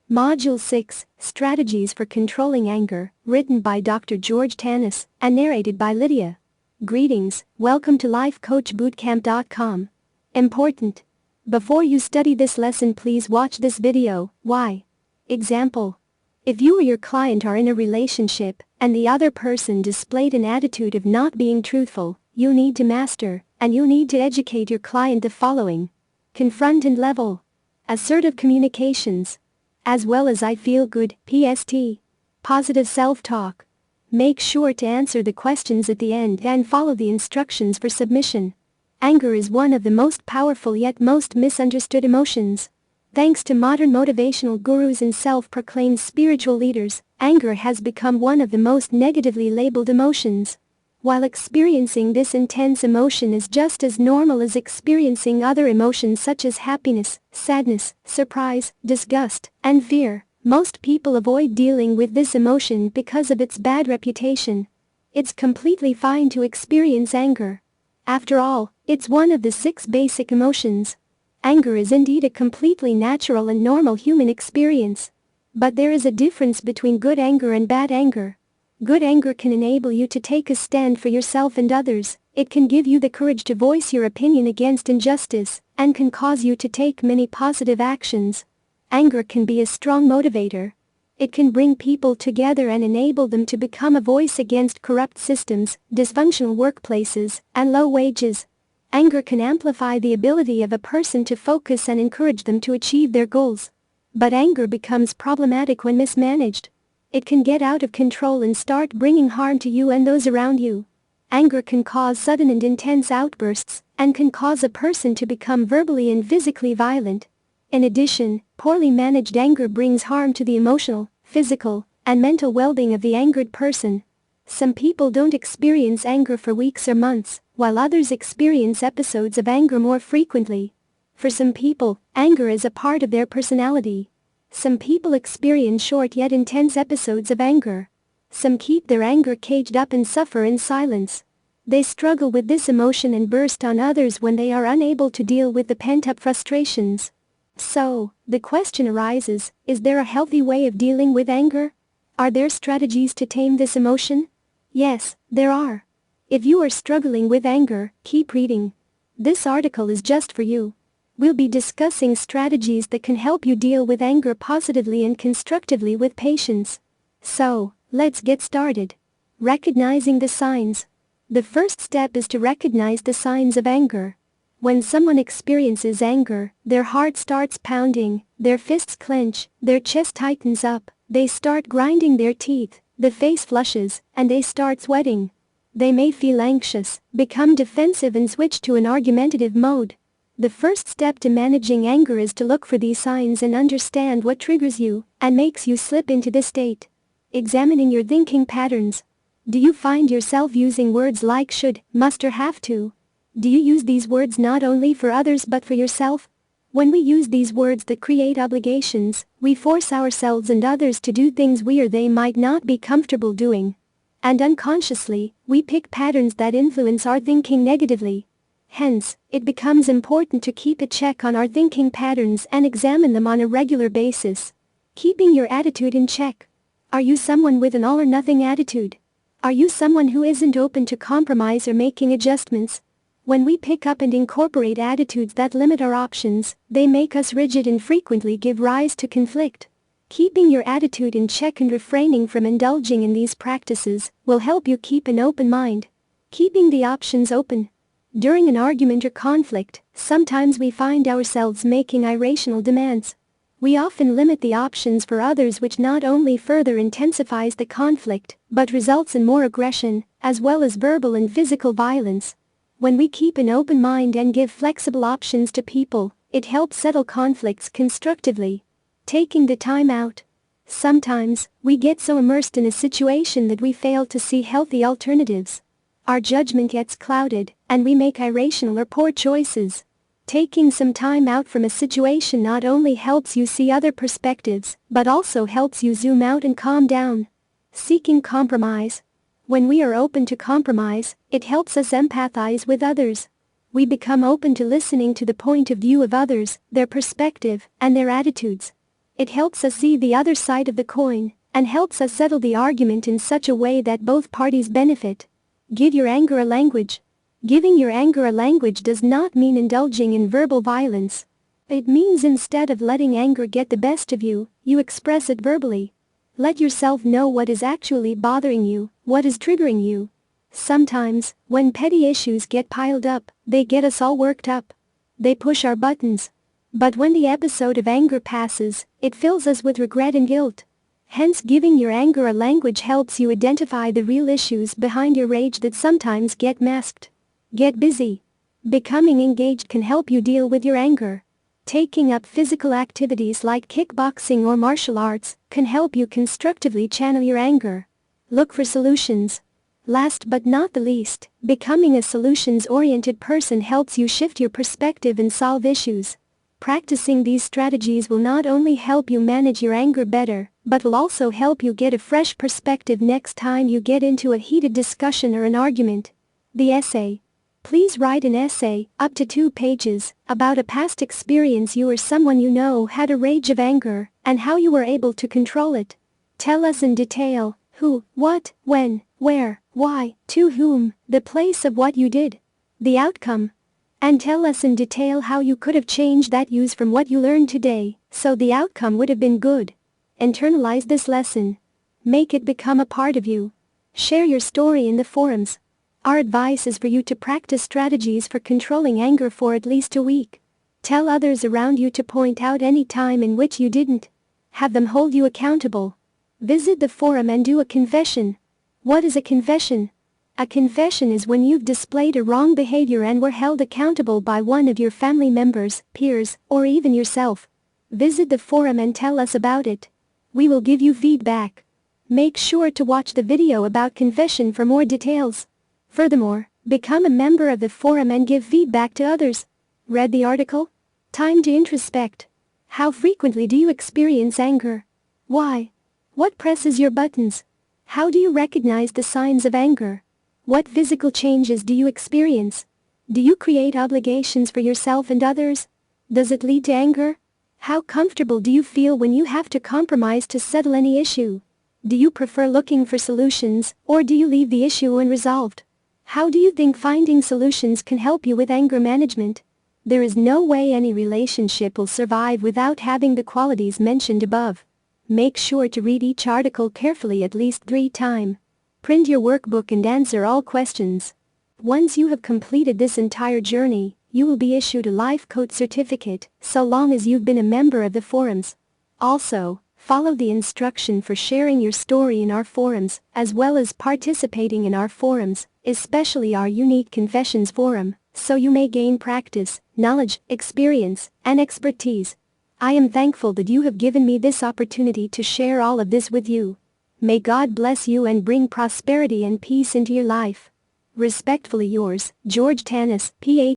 Module 6, Strategies for Controlling Anger, written by Dr. George Tanis, and narrated by Lydia. Greetings, welcome to lifecoachbootcamp.com. Important. Before you study this lesson, please watch this video. Why? Example. If you or your client are in a relationship, and the other person displayed an attitude of not being truthful, you need to master, and you need to educate your client the following. Confront and level. Assertive communications. As well as I feel good, PST. Positive self-talk. Make sure to answer the questions at the end and follow the instructions for submission. Anger is one of the most powerful yet most misunderstood emotions. Thanks to modern motivational gurus and self-proclaimed spiritual leaders, anger has become one of the most negatively labeled emotions. While experiencing this intense emotion is just as normal as experiencing other emotions such as happiness, sadness, surprise, disgust, and fear, most people avoid dealing with this emotion because of its bad reputation. It's completely fine to experience anger. After all, it's one of the 6 basic emotions. Anger is indeed a completely natural and normal human experience. But there is a difference between good anger and bad anger. Good anger can enable you to take a stand for yourself and others, it can give you the courage to voice your opinion against injustice, and can cause you to take many positive actions. Anger can be a strong motivator. It can bring people together and enable them to become a voice against corrupt systems, dysfunctional workplaces, and low wages. Anger can amplify the ability of a person to focus and encourage them to achieve their goals. But anger becomes problematic when mismanaged. It can get out of control and start bringing harm to you and those around you. Anger can cause sudden and intense outbursts, and can cause a person to become verbally and physically violent. In addition, poorly managed anger brings harm to the emotional, physical, and mental well-being of the angered person. Some people don't experience anger for weeks or months, while others experience episodes of anger more frequently. For some people, anger is a part of their personality. Some people experience short yet intense episodes of anger. Some keep their anger caged up and suffer in silence. They struggle with this emotion and burst on others when they are unable to deal with the pent-up frustrations. So, the question arises, is there a healthy way of dealing with anger? Are there strategies to tame this emotion? Yes, there are. If you are struggling with anger, keep reading. This article is just for you. We'll be discussing strategies that can help you deal with anger positively and constructively with patience. So, let's get started. Recognizing the signs. The first step is to recognize the signs of anger. When someone experiences anger, their heart starts pounding, their fists clench, their chest tightens up, they start grinding their teeth, the face flushes, and they start sweating. They may feel anxious, become defensive and switch to an argumentative mode. The first step to managing anger is to look for these signs and understand what triggers you and makes you slip into this state. Examining your thinking patterns. Do you find yourself using words like should, must or have to? Do you use these words not only for others but for yourself? When we use these words that create obligations, we force ourselves and others to do things we or they might not be comfortable doing. And unconsciously, we pick patterns that influence our thinking negatively. Hence, it becomes important to keep a check on our thinking patterns and examine them on a regular basis. Keeping your attitude in check. Are you someone with an all-or-nothing attitude? Are you someone who isn't open to compromise or making adjustments? When we pick up and incorporate attitudes that limit our options, they make us rigid and frequently give rise to conflict. Keeping your attitude in check and refraining from indulging in these practices will help you keep an open mind. Keeping the options open. During an argument or conflict, sometimes we find ourselves making irrational demands. We often limit the options for others, which not only further intensifies the conflict, but results in more aggression, as well as verbal and physical violence. When we keep an open mind and give flexible options to people, it helps settle conflicts constructively. Taking the time out. Sometimes, we get so immersed in a situation that we fail to see healthy alternatives. Our judgment gets clouded, and we make irrational or poor choices. Taking some time out from a situation not only helps you see other perspectives, but also helps you zoom out and calm down. Seeking compromise. When we are open to compromise, it helps us empathize with others. We become open to listening to the point of view of others, their perspective, and their attitudes. It helps us see the other side of the coin and helps us settle the argument in such a way that both parties benefit. Give your anger a language. Giving your anger a language does not mean indulging in verbal violence. It means instead of letting anger get the best of you, you express it verbally. Let yourself know what is actually bothering you, what is triggering you. Sometimes, when petty issues get piled up, they get us all worked up. They push our buttons. But when the episode of anger passes, it fills us with regret and guilt. Hence, giving your anger a language helps you identify the real issues behind your rage that sometimes get masked. Get busy. Becoming engaged can help you deal with your anger. Taking up physical activities like kickboxing or martial arts can help you constructively channel your anger. Look for solutions. Last but not the least, becoming a solutions-oriented person helps you shift your perspective and solve issues. Practicing these strategies will not only help you manage your anger better, but will also help you get a fresh perspective next time you get into a heated discussion or an argument. The essay. Please write an essay, up to 2 pages, about a past experience you or someone you know had a rage of anger, and how you were able to control it. Tell us in detail, who, what, when, where, why, to whom, the place of what you did, the outcome. And tell us in detail how you could have changed that use from what you learned today, so the outcome would have been good. Internalize this lesson. Make it become a part of you. Share your story in the forums. Our advice is for you to practice strategies for controlling anger for at least a week. Tell others around you to point out any time in which you didn't. Have them hold you accountable. Visit the forum and do a confession. What is a confession? A confession is when you've displayed a wrong behavior and were held accountable by one of your family members, peers, or even yourself. Visit the forum and tell us about it. We will give you feedback. Make sure to watch the video about confession for more details. Furthermore, become a member of the forum and give feedback to others. Read the article? Time to introspect. How frequently do you experience anger? Why? What presses your buttons? How do you recognize the signs of anger? What physical changes do you experience? Do you create obligations for yourself and others? Does it lead to anger? How comfortable do you feel when you have to compromise to settle any issue? Do you prefer looking for solutions, or do you leave the issue unresolved? How do you think finding solutions can help you with anger management? There is no way any relationship will survive without having the qualities mentioned above. Make sure to read each article carefully at least 3 times. Print your workbook and answer all questions. Once you have completed this entire journey, you will be issued a life coach certificate, so long as you've been a member of the forums. Also, follow the instruction for sharing your story in our forums, as well as participating in our forums, especially our unique Confessions forum, so you may gain practice, knowledge, experience, and expertise. I am thankful that you have given me this opportunity to share all of this with you. May God bless you and bring prosperity and peace into your life. Respectfully yours, George Tanis, Ph.